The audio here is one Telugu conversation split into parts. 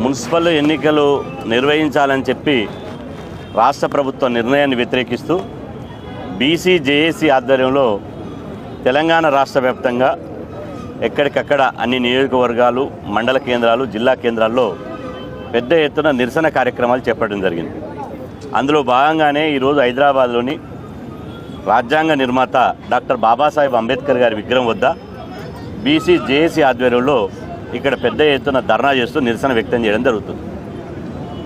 మున్సిపల్ ఎన్నికలు నిర్వహించాలని చెప్పి రాష్ట్ర ప్రభుత్వ నిర్ణయాన్ని వ్యతిరేకిస్తూ బీసీ జేఏసీ ఆధ్వర్యంలో తెలంగాణ రాష్ట్ర వ్యాప్తంగా ఎక్కడికక్కడ అన్ని నియోజకవర్గాలు, మండల కేంద్రాలు, జిల్లా కేంద్రాల్లో పెద్ద ఎత్తున నిరసన కార్యక్రమాలు చేపట్టడం జరిగింది. అందులో భాగంగానే ఈరోజు హైదరాబాద్లోని రాజ్యాంగ నిర్మాత డాక్టర్ బాబాసాహెబ్ అంబేద్కర్ గారి విగ్రహం వద్ద బీసీ జేఏసీ ఆధ్వర్యంలో ఇక్కడ పెద్ద ఎత్తున ధర్నా చేస్తూ నిరసన వ్యక్తం చేయడం జరుగుతుంది.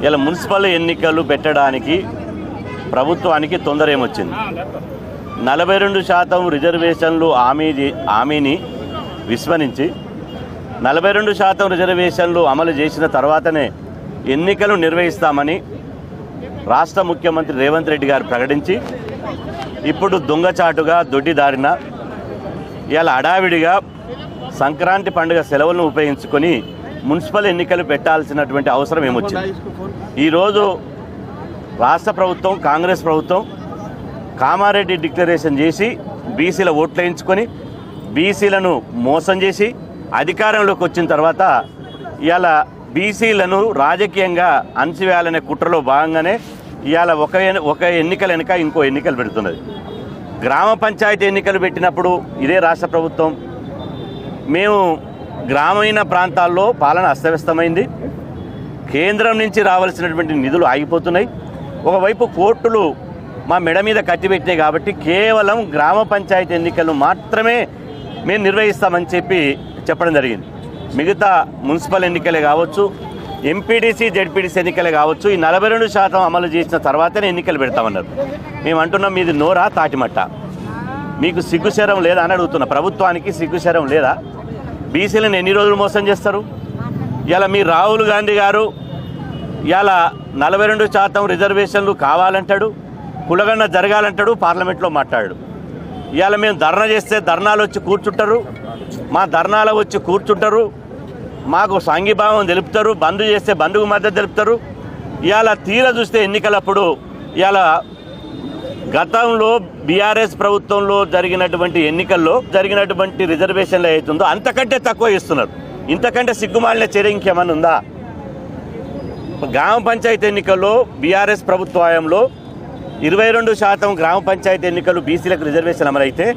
ఇలా మున్సిపల్ ఎన్నికలు పెట్టడానికి ప్రభుత్వానికి తొందర ఏమొచ్చింది? 42% రిజర్వేషన్లు హామీని విస్మరించి 42% రిజర్వేషన్లు అమలు చేసిన తర్వాతనే ఎన్నికలు నిర్వహిస్తామని రాష్ట్ర ముఖ్యమంత్రి రేవంత్ రెడ్డి గారు ప్రకటించి ఇప్పుడు దొంగచాటుగా దొడ్డిదారిన ఇలా హడావిడిగా సంక్రాంతి పండుగ సెలవులను ఉపయోగించుకొని మున్సిపల్ ఎన్నికలు పెట్టాల్సినటువంటి అవసరం ఏమొచ్చింది? ఈరోజు రాష్ట్ర ప్రభుత్వం, కాంగ్రెస్ ప్రభుత్వం కామారెడ్డి డిక్లరేషన్ చేసి బీసీల ఓట్లు వేయించుకొని బీసీలను మోసం చేసి అధికారంలోకి వచ్చిన తర్వాత ఇవాళ బీసీలను రాజకీయంగా అణచివేయాలనే కుట్రలో భాగంగానే ఇవాళ ఒక ఎన్నికల వెనుక ఇంకో ఎన్నికలు పెడుతున్నది. గ్రామ పంచాయతీ ఎన్నికలు పెట్టినప్పుడు ఇదే రాష్ట్ర ప్రభుత్వం మేము గ్రామీణ ప్రాంతాల్లో పాలన అస్తవ్యస్తమైంది, కేంద్రం నుంచి రావాల్సినటువంటి నిధులు ఆగిపోతున్నాయి, ఒకవైపు కోర్టులు మా మెడ మీద కట్టిపెట్టినాయి కాబట్టి కేవలం గ్రామ పంచాయతీ ఎన్నికలు మాత్రమే మేము నిర్వహిస్తామని చెప్పడం జరిగింది. మిగతా మున్సిపల్ ఎన్నికలే కావచ్చు, ఎంపీడీసీ, జెడ్పీడీసీ ఎన్నికలే కావచ్చు, ఈ 42% అమలు చేసిన తర్వాతనే ఎన్నికలు పెడతామన్నారు. మేము అంటున్నాం, మీది నోరా తాటిమట్ట? మీకు సిగ్గుశరం లేదా అని అడుగుతున్నా. ప్రభుత్వానికి సిగ్గుశరం లేదా? బీసీలను ఎన్ని రోజులు మోసం చేస్తారు? ఇలా మీ రాహుల్ గాంధీ గారు ఇలా 42% రిజర్వేషన్లు కావాలంటాడు, కులగన్న జరగాలంటాడు, పార్లమెంట్లో మాట్లాడాడు. ఇవాళ మేము ధర్నా చేస్తే ధర్నాలు వచ్చి కూర్చుంటారు, మా ధర్నాలు వచ్చి కూర్చుంటారు, మాకు సంఘీభావం తెలుపుతారు, బంద్ చేస్తే బంధుకు మద్దతు తెలుపుతారు. ఇవాళ తీర చూస్తే ఎన్నికలప్పుడు ఇవాళ గతంలో బీఆర్ఎస్ ప్రభుత్వంలో జరిగినటువంటి ఎన్నికల్లో జరిగినటువంటి రిజర్వేషన్లు అవుతుందో అంతకంటే తక్కువ ఇస్తున్నారు. ఇంతకంటే సిగ్గుమాలిన చర్య ఇంకేమన్నా ఉందా? గ్రామ పంచాయతీ ఎన్నికల్లో బీఆర్ఎస్ ప్రభుత్వ హయాంలో 22% గ్రామ పంచాయతీ ఎన్నికలు బీసీలకు రిజర్వేషన్ అమలైతే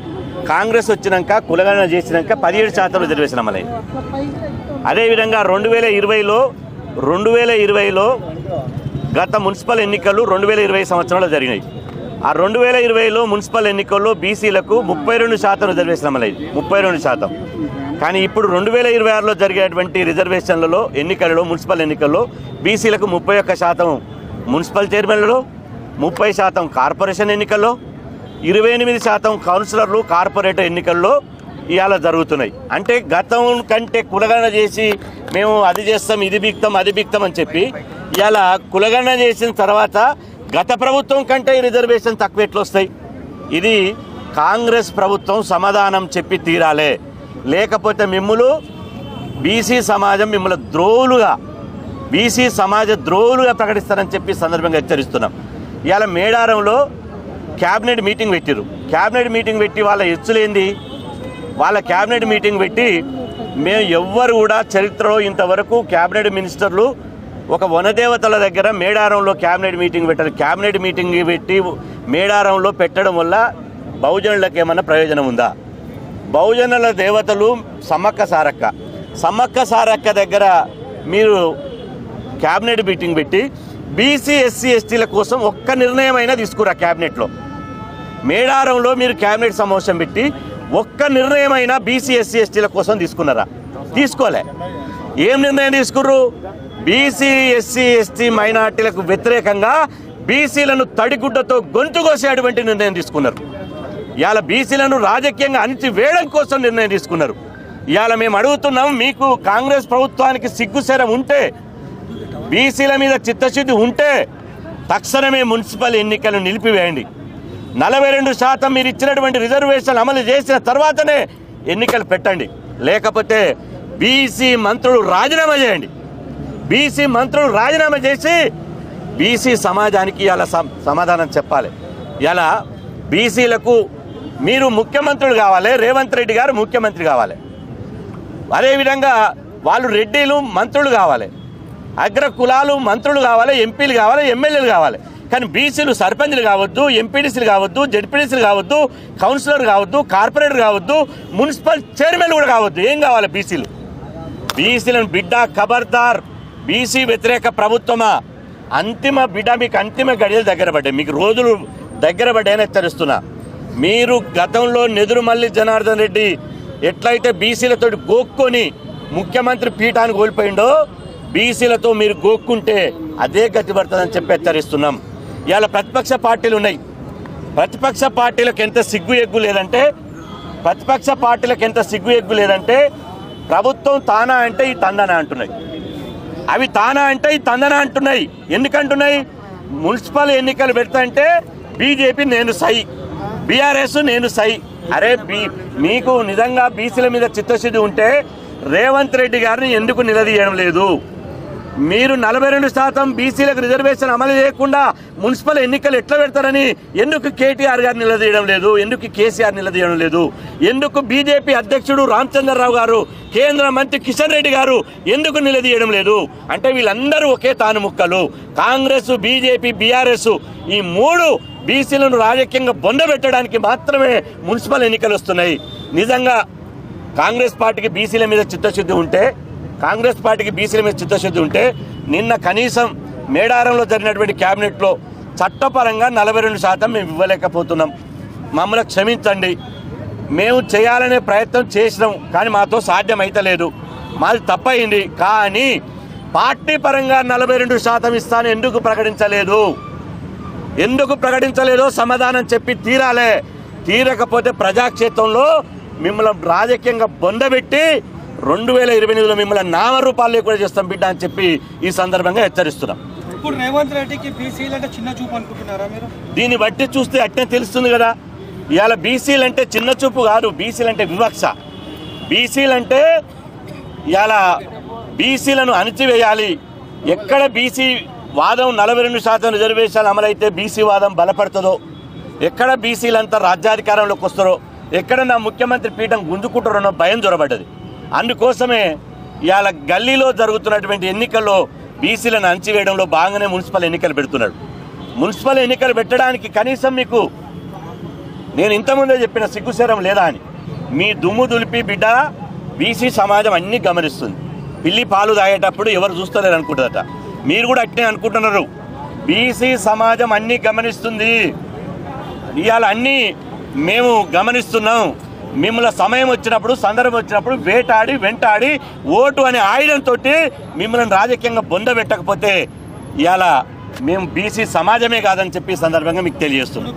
కాంగ్రెస్ వచ్చినాక కులగణన చేసినాక 17% రిజర్వేషన్ అమలైంది. అదేవిధంగా 2020లో గత మున్సిపల్ ఎన్నికలు 2020 సంవత్సరంలో జరిగినాయి. ఆ 2020లో మున్సిపల్ ఎన్నికల్లో బీసీలకు 32% రిజర్వేషన్ అమలైంది, 32%. కానీ ఇప్పుడు 2026లో జరిగేటువంటి రిజర్వేషన్లలో ఎన్నికలలో, మున్సిపల్ ఎన్నికల్లో బీసీలకు 31% మున్సిపల్ చైర్మన్లలో, 30% కార్పొరేషన్ ఎన్నికల్లో, 28% కౌన్సిలర్లు కార్పొరేటర్ ఎన్నికల్లో ఇవాళ జరుగుతున్నాయి. అంటే గతం కంటే కులగణన చేసి మేము అది చేస్తాం, ఇది బిక్తాం, అది బిక్తాం అని చెప్పి ఇవాళ కులగణన చేసిన తర్వాత గత ప్రభుత్వం కంటే ఈ రిజర్వేషన్ తక్కువ ఎట్లా వస్తాయి? ఇది కాంగ్రెస్ ప్రభుత్వం సమాధానం చెప్పి తీరాలే. లేకపోతే మిమ్ములు బీసీ సమాజం మిమ్మల్ని బీసీ సమాజ ద్రోహులుగా ప్రకటిస్తారని చెప్పి సందర్భంగా హెచ్చరిస్తున్నాం. ఇవాళ మేడారంలో క్యాబినెట్ మీటింగ్ పెట్టిరు. క్యాబినెట్ మీటింగ్ పెట్టి వాళ్ళ ఎచ్చులేంది? వాళ్ళ క్యాబినెట్ మీటింగ్ పెట్టి మేము ఎవ్వరు కూడా చరిత్రలో ఇంతవరకు క్యాబినెట్ మినిస్టర్లు ఒక వనదేవతల దగ్గర మేడారంలో క్యాబినెట్ మీటింగ్ పెట్టారు. క్యాబినెట్ మీటింగ్ పెట్టి మేడారంలో పెట్టడం వల్ల బహుజనులకు ఏమన్నా ప్రయోజనం ఉందా? బహుజనుల దేవతలు సమ్మక్క సారక్క దగ్గర మీరు క్యాబినెట్ మీటింగ్ పెట్టి బీసీ, ఎస్సీ, ఎస్టీల కోసం ఒక్క నిర్ణయం అయినా తీసుకురా? క్యాబినెట్లో మేడారంలో మీరు క్యాబినెట్ సమావేశం పెట్టి ఒక్క నిర్ణయం అయినా బీసీ, ఎస్సీ, ఎస్టీల కోసం తీసుకున్నారా? తీసుకోలే. ఏం నిర్ణయం తీసుకుర్రు? బీసీ, ఎస్సీ, ఎస్టీ మైనార్టీలకు వ్యతిరేకంగా బీసీలను తడిగుడ్డతో గొంతు కోసేటువంటి నిర్ణయం తీసుకున్నారు. ఇవాళ బీసీలను రాజకీయంగా అణిచివేయడం కోసం నిర్ణయం తీసుకున్నారు. ఇవాళ మేము అడుగుతున్నాం, మీకు కాంగ్రెస్ ప్రభుత్వానికి సిగ్గుశరం ఉంటే, బీసీల మీద చిత్తశుద్ధి ఉంటే తక్షణమే మున్సిపల్ ఎన్నికలు నిలిపివేయండి. 42% మీరు ఇచ్చినటువంటి రిజర్వేషన్ అమలు చేసిన తర్వాతనే ఎన్నికలు పెట్టండి. లేకపోతే బీసీ మంత్రులు రాజీనామా చేయండి. బీసీ మంత్రులు రాజీనామా చేసి బీసీ సమాజానికి ఇలా సమాధానం చెప్పాలి. ఇలా బీసీలకు మీరు ముఖ్యమంత్రులు కావాలి, రేవంత్ రెడ్డి గారు ముఖ్యమంత్రి కావాలి, అదేవిధంగా వాళ్ళు రెడ్డిలు మంత్రులు కావాలి. అగ్ర కులాలు మంత్రులు కావాలి, ఎంపీలు కావాలి, ఎమ్మెల్యేలు కావాలి. కానీ బీసీలు సర్పంచ్లు కావద్దు, ఎంపీడీసీలు కావద్దు, జెడ్పీడీసీలు కావద్దు, కౌన్సిలర్ కావద్దు, కార్పొరేటర్ కావద్దు, మున్సిపల్ చైర్మన్ కూడా కావద్దు. ఏం కావాలి బీసీలు? బీసీలను బిడ్డ ఖబర్దార్, బీసీ వ్యతిరేక ప్రభుత్వమా? అంతిమ బిడ్డ మీకు అంతిమ గడియలు దగ్గర పడ్డాయి, మీకు రోజులు దగ్గర పడ్డాయని హెచ్చరిస్తున్నా. మీరు గతంలో నెదురుమల్లి జనార్దన్ రెడ్డి ఎట్లయితే బీసీలతో గోక్కొని ముఖ్యమంత్రి పీఠాన్ని కోల్పోయిండో, బీసీలతో మీరు గోక్కుంటే అదే గతి పడుతుందని చెప్పి హెచ్చరిస్తున్నాం. ఇవాళ ప్రతిపక్ష పార్టీలు ఉన్నాయి. ప్రతిపక్ష పార్టీలకు ఎంత సిగ్గు ఎగ్గు లేదంటే ప్రభుత్వం తానా అంటే ఈ తందన అంటున్నాయి, అవి తానా అంటే ఈ తందన అంటున్నాయి. ఎందుకంటున్నాయి? మున్సిపల్ ఎన్నికలు పెడతాంటే బీజేపీ నేను సై, బీఆర్ఎస్ నేను సై. అరే మీకు నిజంగా బీసీల మీద చిత్తశుద్ధి ఉంటే రేవంత్ రెడ్డి గారిని ఎందుకు నిలదీయడం లేదు? మీరు 42% బీసీలకు రిజర్వేషన్ అమలు చేయకుండా మున్సిపల్ ఎన్నికలు ఎట్లా పెడతారని ఎందుకు కేటీఆర్ గారు నిలదీయడం లేదు? ఎందుకు కేసీఆర్ నిలదీయడం లేదు? ఎందుకు బీజేపీ అధ్యక్షుడు రామచంద్రరావు గారు, కేంద్ర మంత్రి కిషన్ రెడ్డి గారు ఎందుకు నిలదీయడం లేదు? అంటే వీళ్ళందరూ ఒకే తాను ముక్కలు. కాంగ్రెస్, బీజేపీ, బీఆర్ఎస్ ఈ మూడు బీసీలను రాజకీయంగా బొందబెట్టడానికి మాత్రమే మున్సిపల్ ఎన్నికలు వస్తున్నాయి. నిజంగా కాంగ్రెస్ పార్టీకి బీసీల మీద చిత్తశుద్ధి ఉంటే నిన్న కనీసం మేడారంలో జరిగినటువంటి క్యాబినెట్లో చట్టపరంగా 42% మేము ఇవ్వలేకపోతున్నాం. మమ్మల్ని క్షమించండి. మేము చేయాలనే ప్రయత్నం చేసినాం, కానీ మాతో సాధ్యమైతలేదు. మాది తప్పయింది. కానీ పార్టీ పరంగా 42% ఇస్తాను ఎందుకు ప్రకటించలేదో సమాధానం చెప్పి తీరాలే. తీరకపోతే ప్రజాక్షేత్రంలో మిమ్మల్ని రాజకీయంగా బొందబెట్టి 2028లో మిమ్మల్ని నామరూపాలు కూడా చేస్తాం బిడ్డ అని చెప్పి ఈ సందర్భంగా హెచ్చరిస్తున్నాం. ఇప్పుడు రేవంత్ రెడ్డికి బీసీలు అంటే చిన్న చూపు అనుకుంటున్నారా మీరు? దీన్ని బట్టి చూస్తే అట్నే తెలుస్తుంది కదా. ఇవాళ బీసీలు అంటే చిన్న చూపు కాదు, బీసీలు అంటే వివక్ష. బీసీలు అంటే ఇవాళ బీసీలను అణిచివేయాలి. ఎక్కడ బీసీ వాదం 42% రిజర్వేషన్లు అమలైతే బీసీ వాదం బలపడుతుందో, ఎక్కడ బీసీలంతా రాజ్యాధికారంలోకి వస్తారో, ఎక్కడ నా ముఖ్యమంత్రి పీఠం గుంజుకుంటారో భయం జొరబడ్డది. అందుకోసమే ఇవాళ గల్లీలో జరుగుతున్నటువంటి ఎన్నికల్లో బీసీలను అణచివేయడంలో భాగంగానే మున్సిపల్ ఎన్నికలు పెడుతున్నాడు. మున్సిపల్ ఎన్నికలు పెట్టడానికి కనీసం మీకు నేను ఇంతకుముందే చెప్పిన సిగ్గుశరం లేదా అని. మీ దుమ్ము దులిపి బిడ్డ బీసీ సమాజం అన్నీ గమనిస్తుంది. పిల్లి పాలు తాగేటప్పుడు ఎవరు చూస్తలేరు అనుకుంటుందట. మీరు కూడా అట్నే అనుకుంటున్నారు. బీసీ సమాజం అన్నీ గమనిస్తుంది. ఇవాళ అన్నీ మేము గమనిస్తున్నాం. మిమ్మల్ని సమయం వచ్చినప్పుడు, సందర్భం వచ్చినప్పుడు వెంటాడి ఓటు అనే ఆయుధంతో మిమ్మల్ని రాజకీయంగా బొందబెట్టకపోతే ఇవాళ మేము బీసీ సమాజమే కాదని చెప్పి సందర్భంగా మీకు తెలియజేస్తున్నాం.